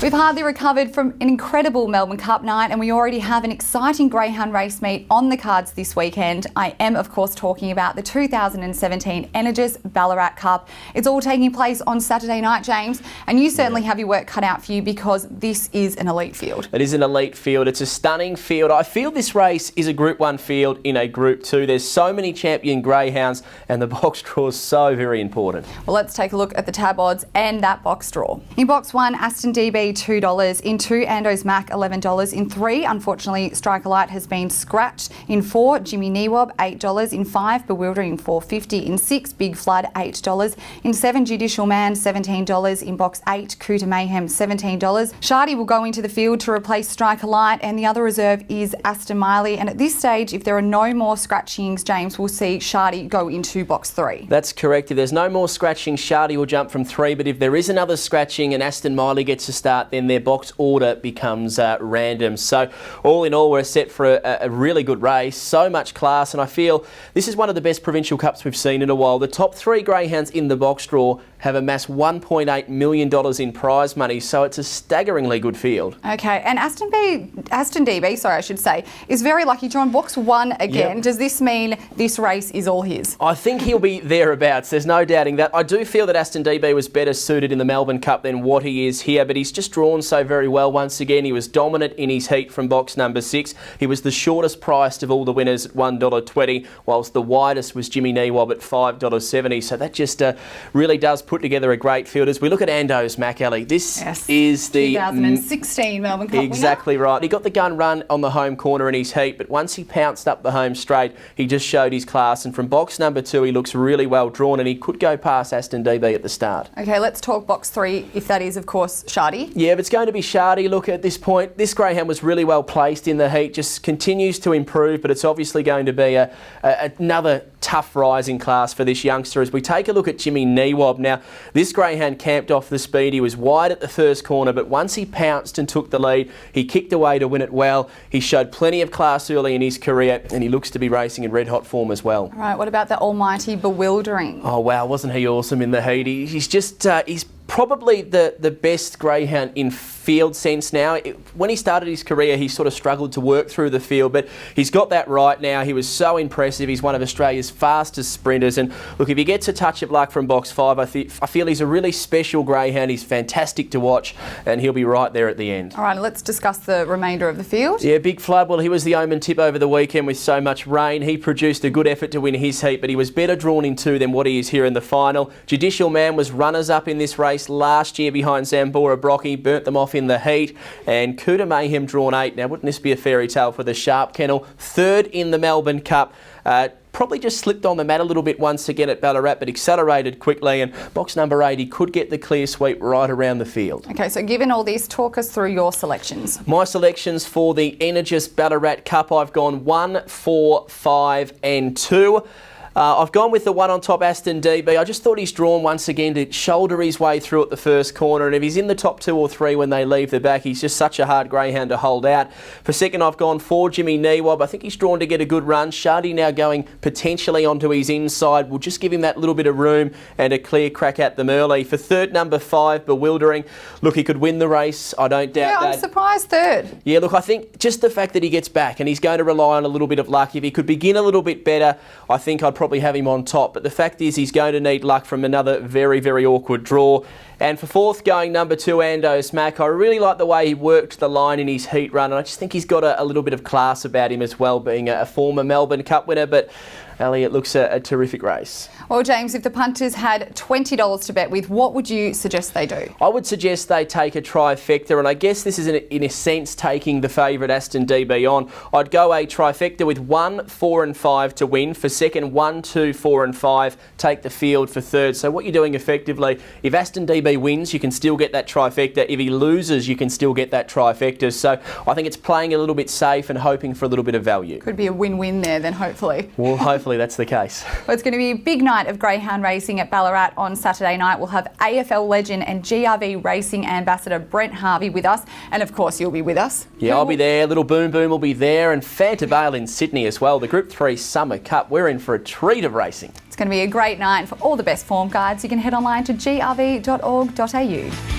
We've hardly recovered from an incredible Melbourne Cup night and we already have an exciting greyhound race meet on the cards this weekend. I am of course talking about the 2017 Energis Ballarat Cup. It's all taking place on Saturday night, James, and you certainly have your work cut out for you because this is an elite field. It is an elite field. It's a stunning field. I feel this race is a Group 1 field in a Group 2. There's so many champion greyhounds and the box draw is so very important. Well, let's take a look at the tab odds and that box draw. In box 1, Aston Dee Bee $2, in 2, Ando's Mac $11, in 3, unfortunately Striker Light has been scratched, in 4, Jimmy Neewob $8, in 5, Bewildering $4.50, in 6, Big Flood $8, in 7, Judicial Man $17, in box 8, Kouta Mayhem $17. Shardy will go into the field to replace Striker Light and the other reserve is Aston Miley, and at this stage if there are no more scratchings, James, we'll see Shardy go into box 3. That's correct. If there's no more scratching, Shardy will jump from 3, but if there is another scratching and Aston Miley gets a start, then their box order becomes random. So all in all, we're set for a really good race, so much class, and I feel this is one of the best provincial cups we've seen in a while. The top 3 greyhounds in the box draw have amassed $1.8 million in prize money, so it's a staggeringly good field. Okay, and Aston Dee Bee, sorry, I should say, is very lucky, drawn box 1 again. Yep. Does this mean this race is all his? I think he'll be thereabouts, there's no doubting that. I do feel that Aston Dee Bee was better suited in the Melbourne Cup than what he is here, but he's just drawn so very well once again. He was dominant in his heat from box number 6. He was the shortest priced of all the winners at $1.20, whilst the widest was Jimmy Neewob at $5.70. So that just really does put together a great field. As we look at Ando's Mac, Elly, this is the 2016 Melbourne Cup exactly winner. Right. He got the gun run on the home corner in his heat, but once he pounced up the home straight, he just showed his class. And from box number 2, he looks really well drawn, and he could go past Aston Dee Bee at the start. Okay, let's talk box 3, if that is, of course, Shardy. Yeah, if it's going to be Shardy, look, at this point, this greyhound was really well placed in the heat, just continues to improve, but it's obviously going to be another tough rising class for this youngster. As we take a look at Jimmy Neewob now, this greyhound camped off the speed. He was wide at the first corner, but once he pounced and took the lead, he kicked away to win it well. He showed plenty of class early in his career, and he looks to be racing in red hot form as well. All right, what about the almighty Bewildering? Oh wow, wasn't he awesome in the heat? He's just he's probably the best greyhound in field sense now. When he started his career, he sort of struggled to work through the field, but he's got that right now. He was so impressive. He's one of Australia's fastest sprinters, and look, if he gets a touch of luck from box 5, I feel he's a really special greyhound. He's fantastic to watch, and he'll be right there at the end. All right, let's discuss the remainder of the field. Yeah, Big Flood, well, he was the omen tip over the weekend with so much rain. He produced a good effort to win his heat, but he was better drawn in 2 than what he is here in the final. Judicial Man was runners-up in this race last year behind Zambora Brocky, burnt them off in the heat, and Kouta Mayhem drawn 8. Now, wouldn't this be a fairy tale for the Sharp Kennel? 3rd in the Melbourne Cup. Probably just slipped on the mat a little bit once again at Ballarat, but accelerated quickly, and box number 8, he could get the clear sweep right around the field. Okay, so given all this, talk us through your selections. My selections for the Energis Ballarat Cup, I've gone 1, 4, 5 and 2. I've gone with the one on top, Aston Dee Bee. I just thought he's drawn once again to shoulder his way through at the first corner, and if he's in the top 2 or 3 when they leave the back, he's just such a hard greyhound to hold out. For second, I've gone 4, Jimmy Neewob. I think he's drawn to get a good run. Shardy now going potentially onto his inside will just give him that little bit of room and a clear crack at them early. For third, number 5, Bewildering. Look, he could win the race. I don't doubt that. I'm surprised third. Yeah, look, I think just the fact that he gets back and he's going to rely on a little bit of luck. If he could begin a little bit better, I think I'd probably have him on top, but the fact is he's going to need luck from another very, very awkward draw. And for fourth, going number 2, Ando's Mac. I really like the way he worked the line in his heat run, and I just think he's got a little bit of class about him as well, being a former Melbourne Cup winner. But Elly, it looks a terrific race. Well, James, if the punters had $20 to bet with, what would you suggest they do? I would suggest they take a trifecta, and I guess this is in a sense taking the favourite Aston Dee Bee on. I'd go a trifecta with 1, 4 and 5 to win. For second, 1, 2, 4 and 5 take the field for third. So what you're doing effectively, if Aston Dee Bee wins, you can still get that trifecta. If he loses, you can still get that trifecta. So I think it's playing a little bit safe and hoping for a little bit of value. Could be a win-win there then, hopefully. Well, hopefully that's the case. Well, it's going to be a big night of greyhound racing at Ballarat on Saturday night. We'll have AFL legend and GRV racing ambassador Brent Harvey with us, and of course you'll be with us. Yeah, I'll be there. Little Boom Boom will be there, and Fanta Bale in Sydney as well. The Group 3 Summer Cup. We're in for a treat of racing. It's going to be a great night. For all the best form guides, you can head online to grv.org.au.